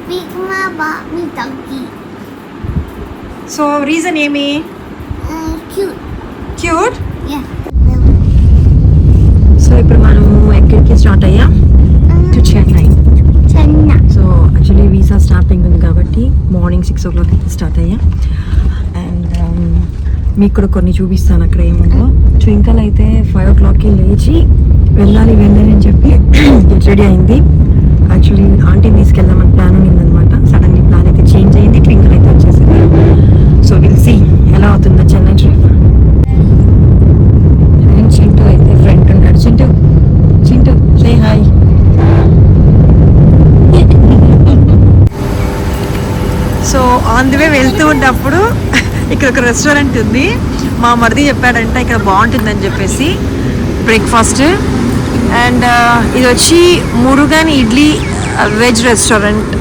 Big Ma bought me donkey. So reason ఏమి? Cute. Cute. Yeah. So ఇప్పుడు మనము ఎక్కడికి స్టార్ట్ అయ్యాం? To Chennai. Chennai. So actually visa stamping ఉంది కాబట్టి మార్నింగ్ 6 o'clock అయితే స్టార్ట్ అయ్యాం. అండ్ మీకు కూడా కొన్ని చూపిస్తాను అక్కడ ఏముందో. ట్వింకల్ అయితే 5 o'clockకి లేచి వెళ్ళాలి అని చెప్పి రెడీ అయింది. యాక్చువల్లీ ఆంటీని తీసుకెళ్దామని ప్లాన్ ఉందన్నమాట. సడన్లీ ప్లాన్ అయితే చేంజ్ అయింది. ట్వింకల్ అయితే వచ్చేసింది. సో విల్ సీ ఎలా అవుతుందో చెన్నై ట్రిప్. అండ్ చింటూ అయితే ఫ్రెండ్ ఉన్నాడు. Chintu say hi. So on the way వెళ్తూ ఉన్నప్పుడు ఇక్కడ ఒక రెస్టారెంట్ ఉంది. మా మరిది చెప్పాడంట ఇక్కడ బాగుంటుందని చెప్పేసి బ్రేక్ఫాస్ట్. అండ్ ఇది వచ్చి Murugan idli veg restaurant.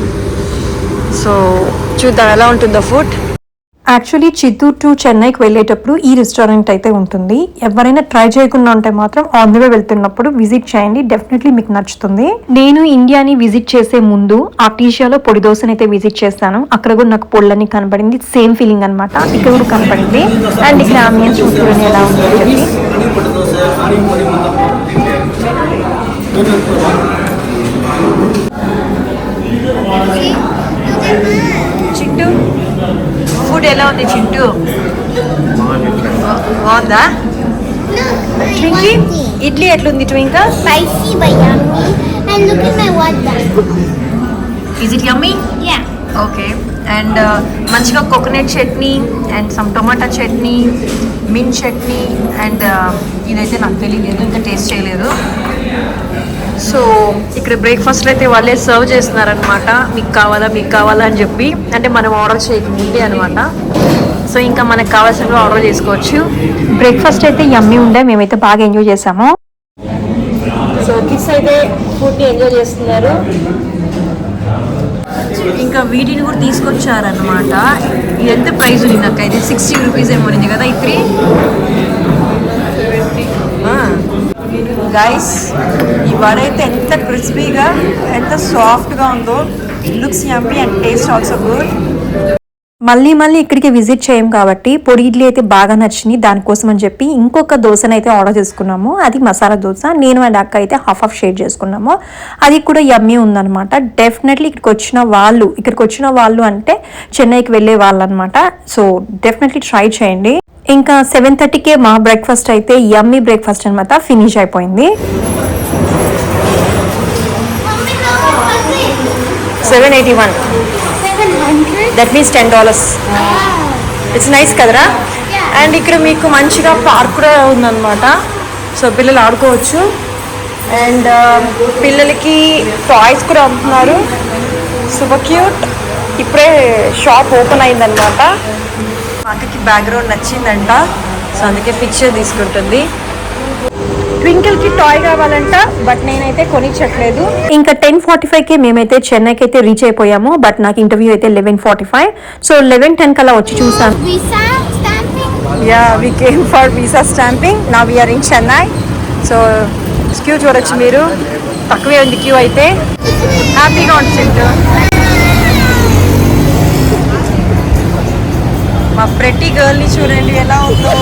So చూద్దాం ఎలా ఉంటుందో ఫుడ్. యాక్చువల్లీ చిత్తూరు టు చెన్నైకి వెళ్ళేటప్పుడు ఈ రెస్టారెంట్ అయితే ఉంటుంది. ఎవరైనా ట్రై చేయకుండా ఉంటే మాత్రం ఆన్ ది వే వెళ్తున్నప్పుడు విజిట్ చేయండి. డెఫినెట్లీ మీకు నచ్చుతుంది. నేను ఇండియాని విజిట్ చేసే ముందు ఆర్టీషియాలో పొడి దోశని అయితే విజిట్ చేస్తాను. అక్కడ కూడా నాకు పొళ్ళని కనపడింది. సేమ్ ఫీలింగ్ అనమాట. ఇక్కడ కూడా కనపడింది. అండ్ ఇక్కడ ఆంబియన్స్ చూసుకుని ఎలా ఉంటుంది. చింటూ ఫుడ్ ఎలా ఉంది? చింటూ బాగుందా? ట్వింకీ ఇడ్లీ ఎట్లుంది? Twinkle Spicy but yummy. And look at my water. Is it yummy? Yeah. Okay. And మంచిగా coconut chutney and some tomato chutney, mint chutney. And ఇదైతే నాకు తెలియలేదు, ఇంకా టేస్ట్ చేయలేదు. సో ఇక్కడ బ్రేక్ఫాస్ట్లో అయితే వాళ్ళే సర్వ్ చేస్తున్నారనమాట. మీకు కావాలా అని చెప్పి. అంటే మనం ఆర్డర్ చేయకముందే అనమాట. సో ఇంకా మనకు కావాల్సినవి ఆర్డర్ చేసుకోవచ్చు. బ్రేక్ఫాస్ట్ అయితే యమ్మీ ఉండే. మేమైతే బాగా ఎంజాయ్ చేసాము. సో కిడ్స్ అయితే ఫుడ్ని ఎంజాయ్ చేస్తున్నారు. ఇంకా వీటిని కూడా తీసుకొచ్చారనమాట. ఇది ఎంత ప్రైస్ ఉంది నాకైతే 60 రూపీస్ ఏమో ఉంది కదా. ఇది గైస్ ఈ వడ అయితే ఎంత క్రిస్పీగా ఎంత సాఫ్ట్గా ఉందో. Looks yummy and taste also good. మళ్ళీ ఇక్కడికి విజిట్ చేయం కాబట్టి పొడి ఇడ్లీ అయితే బాగా నచ్చింది. దానికోసం అని చెప్పి ఇంకొక దోశను అయితే ఆర్డర్ చేసుకున్నాము. అది మసాలా దోశ. నేను అండ్ అక్క అయితే హాఫ్ షేర్ చేసుకున్నాము. అది కూడా యమ్మీ ఉందన్నమాట. డెఫినెట్లీ ఇక్కడికి వచ్చిన వాళ్ళు అంటే చెన్నైకి వెళ్ళే వాళ్ళు అనమాట. సో డెఫినెట్లీ ట్రై చేయండి. ఇంకా 7:30కే మా బ్రేక్ఫాస్ట్ అయితే యమ్మీ బ్రేక్ఫాస్ట్ అనమాట ఫినిష్ అయిపోయింది. 781. That means $10. ఇట్స్ నైస్ కదరా. అండ్ ఇక్కడ మీకు మంచిగా పార్క్ కూడా ఉందన్నమాట. సో పిల్లలు ఆడుకోవచ్చు. అండ్ పిల్లలకి టాయ్స్ కూడా అమ్ముతున్నారు. Super cute. ఇప్పుడే షాప్ ఓపెన్ అయిందనమాట. మా అక్కకి బ్యాక్గ్రౌండ్ నచ్చిందంట. సో అందుకే పిక్చర్ తీసుకుంటుంది. ట్వింకిల్కి టాయ్ కావాలంట. బట్ నేనైతే కొనిచ్చట్లేదు. ఇంకా 10:45కి మేమైతే చెన్నైకి అయితే రీచ్ అయిపోయాము. బట్ నాకు ఇంటర్వ్యూ అయితే 11:45. సో 11:10 కల్లా వచ్చి చూసాను. Visa stamping? Yeah, we came for visa stamping. Now we are in Chennai. So queue చూడొచ్చు మీరు. తక్కువే ఉంది క్యూ అయితే. హ్యాపీగా ఉంటుంది. మా ప్రెట్టి గర్ల్ని చూడండి ఎలా ఉందో.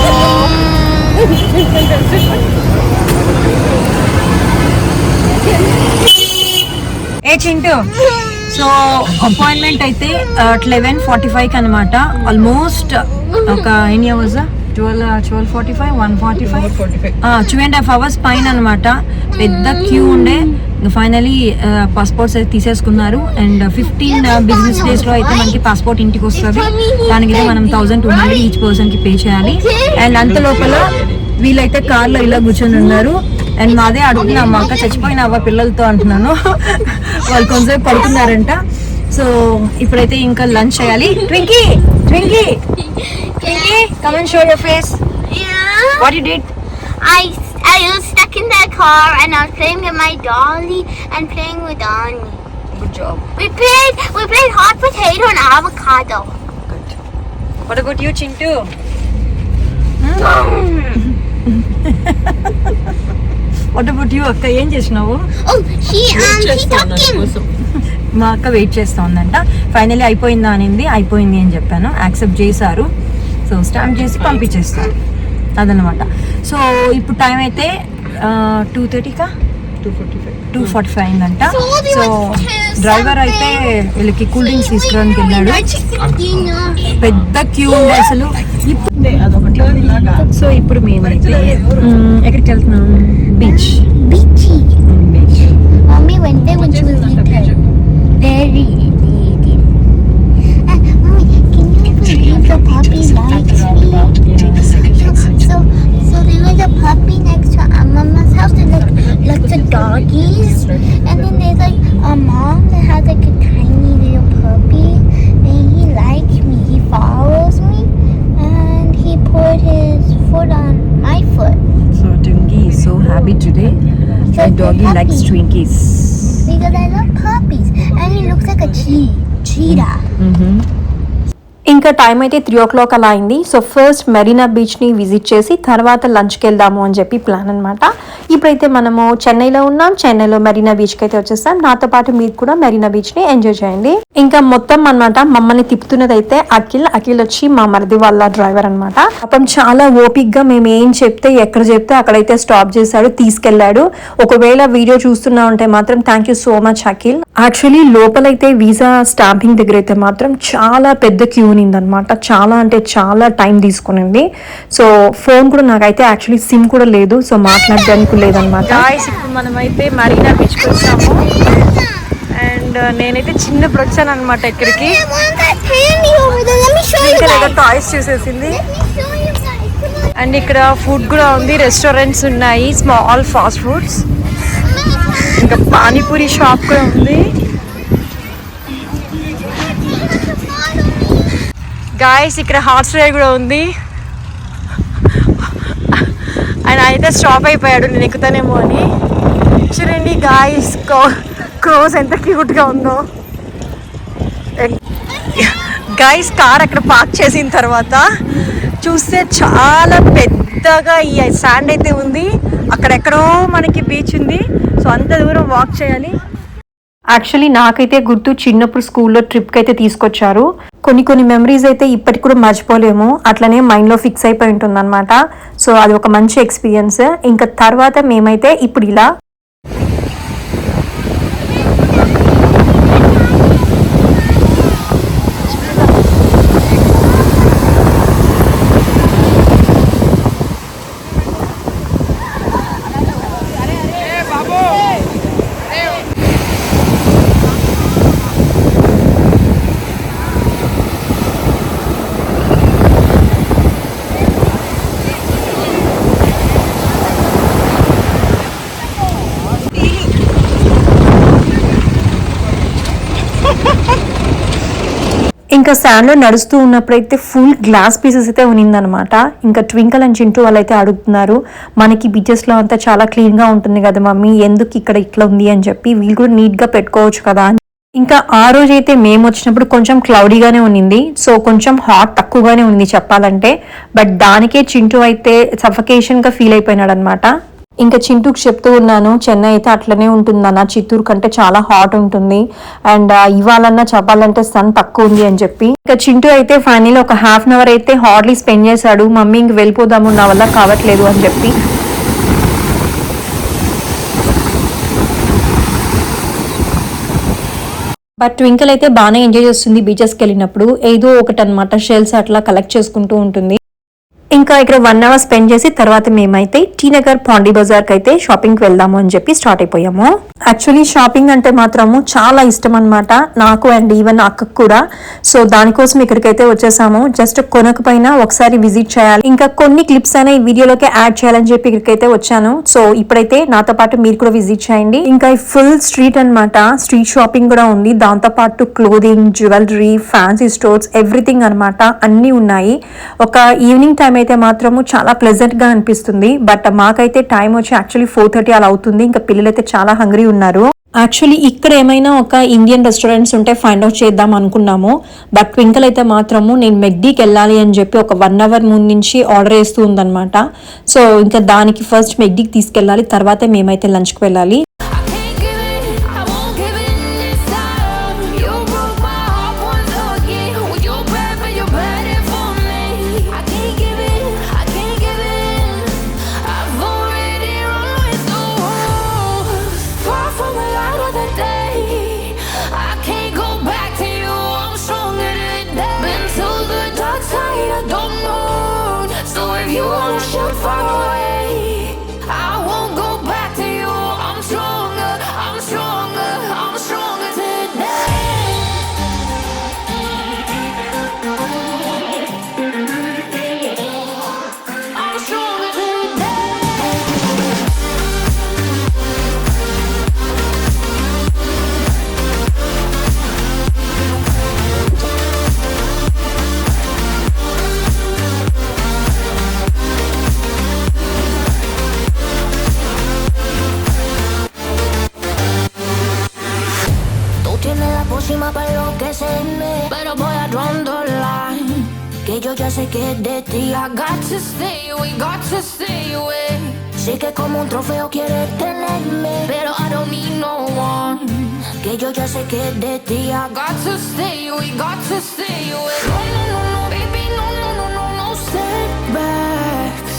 ఏ చింటూ. సో అపాయింట్మెంట్ అయితే 11:45కి అనమాట. ఆల్మోస్ట్ ఒక ఎన్ని అవర్స్? 12:45, 1:45, 2.5 hours పైన అనమాట. పెద్ద క్యూ ఉండే. ఫైనలీ పాస్పోర్ట్స్ అయితే తీసేసుకున్నారు. అండ్ 15 బిజినెస్ డేస్లో అయితే మనకి పాస్పోర్ట్ ఇంటికి వస్తుంది. దానికైతే మనం 1200 ఈచ్ పర్సన్కి పే చేయాలి. అండ్ అంత లోపల వీళ్ళైతే కార్లో ఇలా కూర్చొని ఉన్నారు. అండ్ మాదే అడుగుతున్నా, మా అక్క చచ్చిపోయినావా పిల్లలతో అంటున్నాను. వాళ్ళు కొంచెం పడుతున్నారంట. సో ఇప్పుడైతే ఇంకా లంచ్ చేయాలి. ట్వింకీ, come and show your face. Yeah. What you did? I was stuck in the car and I was playing with my dolly and playing with Donnie. Good job. We played hot potato and avocado. Good. What about you, Chintu? What about you, Akka? Em chesinavu? Oh, she took him. మా అక్క wait చేస్తూ ఉందంట. Finally అయిపోయిందా అనింది. అయిపోయింది అని చెప్పాను. Accept చేశారు. సో స్టాంప్ చేసి పంపించేస్తాను అదనమాట. సో ఇప్పుడు టైం అయితే 2:30కా 2:45 అయిందంట. సో డ్రైవర్ అయితే వీళ్ళకి కూల్ డ్రింక్స్ తీసుకురావడానికి వెళ్ళాడు. పెద్ద క్యూ ఉంది అసలు. సో ఇప్పుడు మేమైతే ఎక్కడికి వెళ్తున్నాం? Beach. Mommy went there when she was little. Very little. Mommy, can you believe the puppy likes me? So there was a puppy next to our mama's house. There's lots of doggies, and then there's like a mom that has like a tiny little puppy, and he likes me. He follows me, and he put his foot on my foot. So Twinkie is so happy today. My doggy likes Twinkies. Because I love puppies, and he looks like a cheetah. ఇంకా time అయితే 3 అలా అయింది. So first Marina బీచ్ని visit చేసి తర్వాత లంచ్కి వెళ్దాము అని చెప్పి ప్లాన్ అనమాట. ఇప్పుడైతే మనము చెన్నైలో ఉన్నాం. చెన్నైలో మెరీనా బీచ్కి అయితే వచ్చేస్తాం. నాతో పాటు మీరు కూడా మెరీనా బీచ్ని ఎంజాయ్ చేయండి. ఇంకా మొత్తం అనమాట మమ్మల్ని తిప్పుతున్నది అయితే అఖిల్ వచ్చి మా మరిది వాళ్ళ డ్రైవర్ అనమాట. పాపం చాలా ఓపిక్గా మేము ఏం చెప్తే ఎక్కడ చెప్తే అక్కడైతే స్టాప్ చేశాడు, తీసుకెళ్లాడు. ఒకవేళ వీడియో చూస్తున్నా ఉంటే మాత్రం thank you so much Akhil. Actually లోపలైతే వీసా స్టాంపింగ్ దగ్గర అయితే మాత్రం చాలా పెద్ద క్యూ అనమాట. చాలా అంటే చాలా టైం తీసుకునింది. సో ఫోన్ కూడా నాకైతే యాక్చువల్లీ సిమ్ కూడా లేదు. సో మాట్లాడడానికి లేదనమాట. ఇప్పుడు మనమైతే మరీనా బీచ్కి వచ్చాము. అండ్ నేనైతే చిన్నప్పుడు వచ్చాను అనమాట ఇక్కడికి. ఇంకా టాయ్స్ చూసేసింది. అండ్ ఇక్కడ ఫుడ్ కూడా ఉంది, రెస్టారెంట్స్ ఉన్నాయి, స్మాల్ ఫాస్ట్ ఫుడ్స్, ఇంకా పానీపూరి షాప్ కూడా ఉంది. గాయస్ ఇక్కడ హార్స్ రైడ్ కూడా ఉంది. ఆయన అయితే స్టాప్ అయిపోయాడు నేను ఎక్కుతానేమో అని. చూడండి గాయస్ క్రోస్ ఎంత క్యూట్గా ఉందో. గాయస్ కార్ అక్కడ పార్క్ చేసిన తర్వాత చూస్తే చాలా పెద్దగా ఈ శాండ్ అయితే ఉంది. అక్కడెక్కడో మనకి బీచ్ ఉంది. సో అంత దూరం వాక్ చేయాలి. యాక్చువల్లీ నాకైతే గుర్తు చిన్నప్పుడు స్కూల్లో ట్రిప్కి అయితే తీసుకొచ్చారు. కొన్ని మెమరీస్ అయితే ఇప్పటికి కూడా మర్చిపోలేము. అట్లనే మైండ్లో ఫిక్స్ అయిపోయి ఉంటుంది అనమాట. సో అది ఒక మంచి ఎక్స్పీరియన్స్. ఇంకా తర్వాత మేమైతే ఇప్పుడు ఇలా ఇంకా శాండ్లో నడుస్తూ ఉన్నప్పుడైతే ఫుల్ గ్లాస్ పీసెస్ అయితే ఉన్నిందనమాట. ఇంకా ట్వింకల్ అండ్ చింటూ వాళ్ళు అయితే అడుగుతున్నారు, మనకి బీచెస్లో అంతా చాలా క్లీన్గా ఉంటుంది కదా మమ్మీ, ఎందుకు ఇక్కడ ఇట్లా ఉంది అని చెప్పి. వీళ్ళు కూడా నీట్గా పెట్టుకోవచ్చు కదా. ఇంకా ఆ రోజు అయితే మేము వచ్చినప్పుడు కొంచెం క్లౌడీగానే ఉన్నింది. సో కొంచెం హాట్ తక్కువగానే ఉంది చెప్పాలంటే. బట్ దానికే చింటూ అయితే సఫకేషన్గా ఫీల్ అయిపోయినాడు అనమాట. ఇంకా చింటూకి చెప్తూ ఉన్నాను, చెన్నై అయితే అట్లనే ఉంటుందన్న, చిత్తూరు కంటే చాలా హాట్ ఉంటుంది. అండ్ ఇవాళన్నా చెప్పాలంటే సన్ తక్కువ ఉంది అని చెప్పి. ఇంకా చింటూ అయితే ఫైనల్ ఒక ½ అవర్ అయితే హార్డ్లీ స్పెండ్ చేశాడు. మమ్మీ ఇంక వెళ్ళిపోదాము, నా వల్ల కావట్లేదు అని చెప్పి. బట్ ట్వింకల్ అయితే బాగానే ఎంజాయ్ చేస్తుంది బీచెస్కి వెళ్ళినప్పుడు. ఏదో ఒకటి అనమాట షెల్స్ అట్లా కలెక్ట్ చేసుకుంటూ ఉంటుంది. ఇంకా ఇక్కడ 1 అవర్ స్పెండ్ చేసి తర్వాత మేమైతే టీ నగర్ పాండీ బజార్కి అయితే షాపింగ్కి వెళ్దాము అని చెప్పి స్టార్ట్ అయిపోయాము. యాక్చువల్లీ షాపింగ్ అంటే మాత్రము చాలా ఇష్టం అనమాట నాకు అండ్ ఈవెన్ అక్కకు కూడా. సో దానికోసం ఇక్కడికైతే వచ్చేసాము. జస్ట్ కొనకపోయినా ఒకసారి విజిట్ చేయాలి, ఇంకా కొన్ని క్లిప్స్ అయినా ఈ వీడియోలోకి యాడ్ చేయాలని చెప్పి ఇక్కడికైతే వచ్చాను. సో ఇప్పుడైతే నాతో పాటు మీరు కూడా విజిట్ చేయండి. ఇంకా ఈ ఫుల్ స్ట్రీట్ అనమాట, స్ట్రీట్ షాపింగ్ కూడా ఉంది. దాంతో పాటు clothing, jewellery, fancy stores, everything అనమాట అన్ని ఉన్నాయి. ఒక ఈవినింగ్ టైం అయితే మాత్రము చాలా ప్లెజెంట్ గా అనిపిస్తుంది. బట్ మాకైతే టైం వచ్చి యాక్చువల్లీ 4:30 అలా అవుతుంది. ఇంకా పిల్లలైతే చాలా హంగ్రీ ఉన్నారు. యాక్చువల్లీ ఇక్కడ ఏమైనా ఒక ఇండియన్ రెస్టారెంట్స్ ఉంటే ఫైండ్ అవుట్ చేద్దాం అనుకున్నాము. బట్ ట్వింకల్ అయితే మాత్రము నేను మెక్డీకి వెళ్ళాలి అని చెప్పి ఒక 1 అవర్ ముందు నుంచి ఆర్డర్ వేస్తూ ఉందన్నమాట. సో ఇంకా దానికి ఫస్ట్ మెక్డీకి తీసుకెళ్ళాలి, తర్వాత మేమైతే లంచ్కి వెళ్ళాలి. yo ya sé que es de ti. I got to stay away, got to stay away. Sé que como un trofeo quieres tenerme, pero I don't need no one. Que yo ya sé que es de ti. I got to stay away, got to stay away. No, no, no, no, baby, no, no, no, no, no setbacks.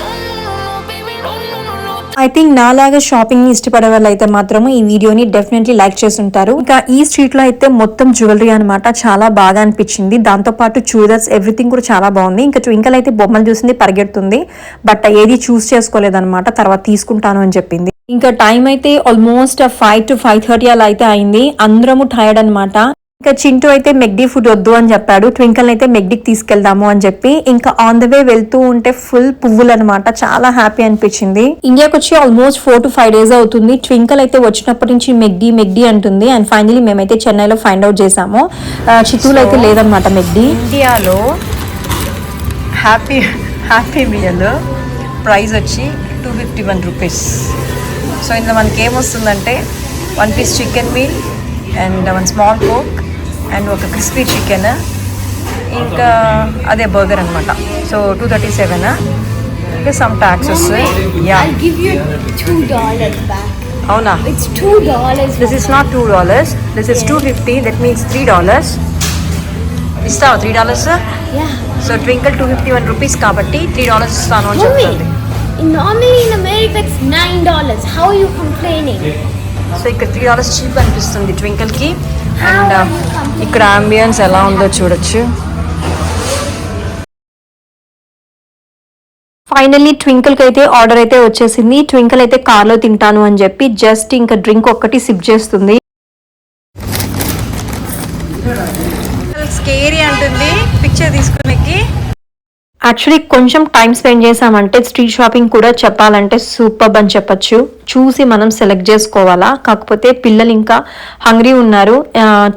No, no, no, no, baby, no, no, no, no. I think నాలాగా shopping ని ఇష్టపడే వాళ్ళు అయితే మాత్రము ఈ వీడియోని definitely like చేస్తుంటారు. ఇంకా ఈ స్ట్రీట్ లో అయితే మొత్తం జ్యువెలరీ అనమాట, చాలా బాగా అనిపించింది. దాంతో పాటు చూడర్స్ ఎవ్రీథింగ్ కూడా చాలా బాగుంది. ఇంకా ట్వింకల్ అయితే బొమ్మలు చూసింది, పరిగెడుతుంది, బట్ ఏది చూస్ చేసుకోలేదన్నమాట. తర్వాత తీసుకుంటాను అని చెప్పింది. ఇంకా టైం అయితే ఆల్మోస్ట్ 5 to 5:30 అలా అయితే అయింది. అందరము టైర్డ్ అనమాట. ఇంకా చింటూ అయితే మెగ్డీ ఫుడ్ వద్దు అని చెప్పాడు. ట్వింకల్ అయితే మెగ్డీకి తీసుకెళ్దాము అని చెప్పి ఇంకా ఆన్ ద వే వెళ్తూ ఉంటే ఫుల్ పువ్వులు అనమాట, చాలా హ్యాపీ అనిపించింది. ఇండియాకి వచ్చి ఆల్మోస్ట్ 4 to 5 days అవుతుంది. ట్వింకల్ అయితే వచ్చినప్పటి నుంచి మెగ్డీ మెగ్డీ అంటుంది. అండ్ ఫైనలీ మేమైతే చెన్నైలో ఫైండ్ అవుట్ చేసాము, చిత్తూరులో అయితే లేదనమాట మెగ్డీ. ఇండియాలో హ్యాపీ మీల్ ప్రైస్ వచ్చి 251 రూపీస్. సో ఇందులో మనకి ఏమొస్తుందంటే 1 piece chicken meal and 1 small coke and ఒక క్రిస్పీ చికెన్, ఇంకా అదే బర్గర్ అనమాట. సో 237. ఇంకా some taxes. Yeah, I'll give you $2 back. అవునా? It's $2. This is not $2, this is 250. That means $3. ఇస్తావా $3? Yeah. సో ట్వింకల్ 251 రూపీస్ కాబట్టి $3 ఇస్తాను అని Mommy, చెప్తుంది. normally in America it's $9. How are you complaining? So ఇక్కడ $3 cheap అనిపిస్తుంది ట్వింకల్కి. And ఇక్కడ ambience ఎలా ఉందో చూడొచ్చు. ఫైనల్లీ ట్వింకిల్ కి అయితే ఆర్డర్ అయితే వచ్చేసింది. ట్వింకిల్ అయితే కార్ లో తింటాను అని చెప్పి జస్ట్ ఇంకా డ్రింక్ ఒక్కటి సిప్ చేస్తుంది. స్కేరీ అంటుంది పిక్చర్ తీసుకునేకి. యాక్చువల్లీ కొంచెం టైం స్పెండ్ చేసామంటే స్ట్రీట్ షాపింగ్ కూడా చెప్పాలంటే సూపర్ అని చెప్పొచ్చు. చూసి మనం సెలెక్ట్ చేసుకోవాలా. కాకపోతే పిల్లలు ఇంకా హంగ్రీ ఉన్నారు.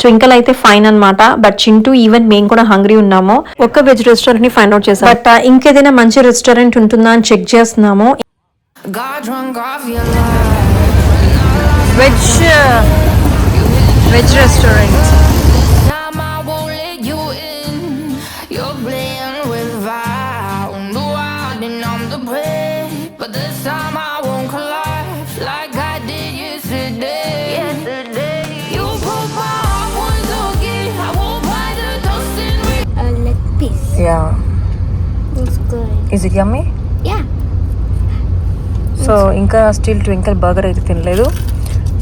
ట్వింకల్ అయితే ఫైన్ అనమాట, బట్ చింటూ ఈవెన్ మేము కూడా హంగ్రీ ఉన్నాము. ఒక వెజ్ రెస్టారెంట్ ని ఫైండ్ అవుట్ చేసాం, బట్ ఇంకేదైనా మంచి రెస్టారెంట్ ఉంటుందా అని చెక్ చేస్తున్నాము. Veg restaurant. Leg piece. Yeah. Looks good. Is it yummy? Yeah. So ఇంకా స్టిల్ ట్వింకల్ బర్గర్ అయితే తినలేదు.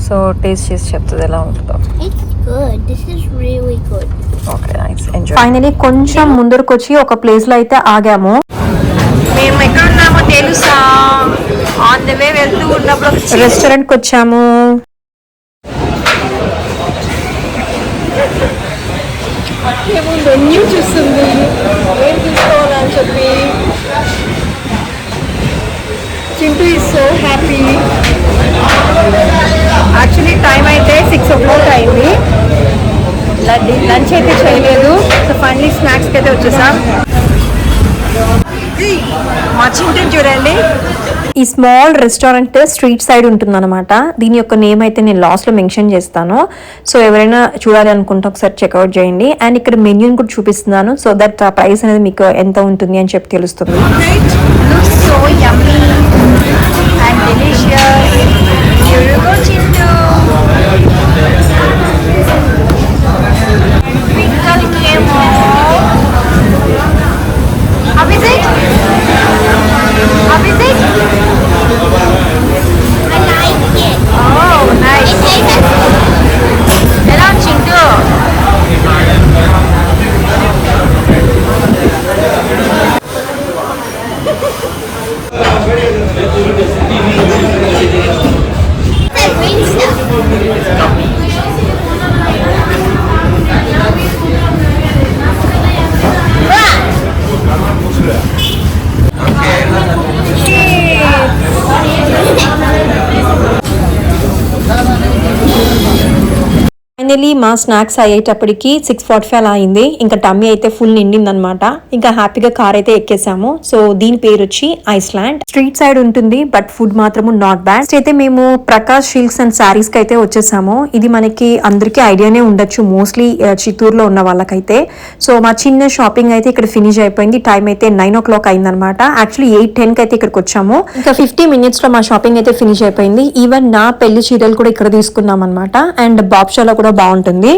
సో టేస్ట్ చేసి చెప్తుంది ఎలా ఉంటుందో. It's good. This is really good. Okay, nice, enjoy. Finally కొంచెం ముందరకు వచ్చి ఒక ప్లేస్ లో అయితే ఆగాము. మేము ఎక్కడున్నామో తెలుసా? ఆన్ ద వే వెళ్తూ ఉన్నప్పుడు రెస్టారెంట్ కి వచ్చాము. మెన్యూ చూస్తుంది ఏం తీసుకోవాలని చెప్పి. Chintu is so happy. Actually time అయితే 6 o'clock అయింది. లంచ్ అయితే చేయలేదు. సో ఫైనలీ స్నాక్స్కి అయితే వచ్చేసాం. మా చింటూని చూడండి. ఈ స్మాల్ రెస్టారెంట్ స్ట్రీట్ సైడ్ ఉంటుందన్నమాట. దీని యొక్క నేమ్ అయితే నేను లాస్ట్ లో మెన్షన్ చేస్తాను. సో ఎవరైనా చూడాలి అనుకుంటే ఒకసారి చెక్అవుట్ చేయండి. అండ్ ఇక్కడ మెన్యూని కూడా చూపిస్తున్నాను, సో దట్ ఆ ప్రైస్ అనేది మీకు ఎంత ఉంటుంది అని చెప్పి తెలుస్తుంది. So yummy and delicious. ట్వింకల్కి ఏమో Abhijit I like it. Oh, nice. ఎలా చింటూ? ఫైనలీ మా స్నాక్స్ అయ్యేటప్పటికి 6:45 అలా అయింది. ఇంకా టమ్మీ అయితే ఫుల్ నిండింది అనమాట. ఇంకా హ్యాపీగా కార్ అయితే ఎక్కేసాము. సో దీని పేరు వచ్చి ఐస్లాండ్. స్ట్రీట్ సైడ్ ఉంటుంది బట్ ఫుడ్ మాత్రం నాట్ బ్యాడ్. అయితే మేము ప్రకాష్ సిల్క్స్ అండ్ శారీస్ కి అయితే వచ్చేసాము. ఇది మనకి అందరికీ ఐడియానే ఉండొచ్చు మోస్ట్లీ చిత్తూరులో ఉన్న వాళ్ళకైతే. సో మా చిన్న షాపింగ్ అయితే ఇక్కడ ఫినిష్ అయిపోయింది. టైం అయితే 9 o'clock అయిందనమాట. యాక్చువల్లీ 8:10 అయితే ఇక్కడికి వచ్చాము. ఇంకా 50 minutes లో మా షాపింగ్ అయితే ఫినిష్ అయిపోయింది. ఈవెన్ నా పెళ్లి చీరలు కూడా ఇక్కడ తీసుకున్నాం అనమాట. అండ్ బాప్షాలో కూడా బాగుంటుంది.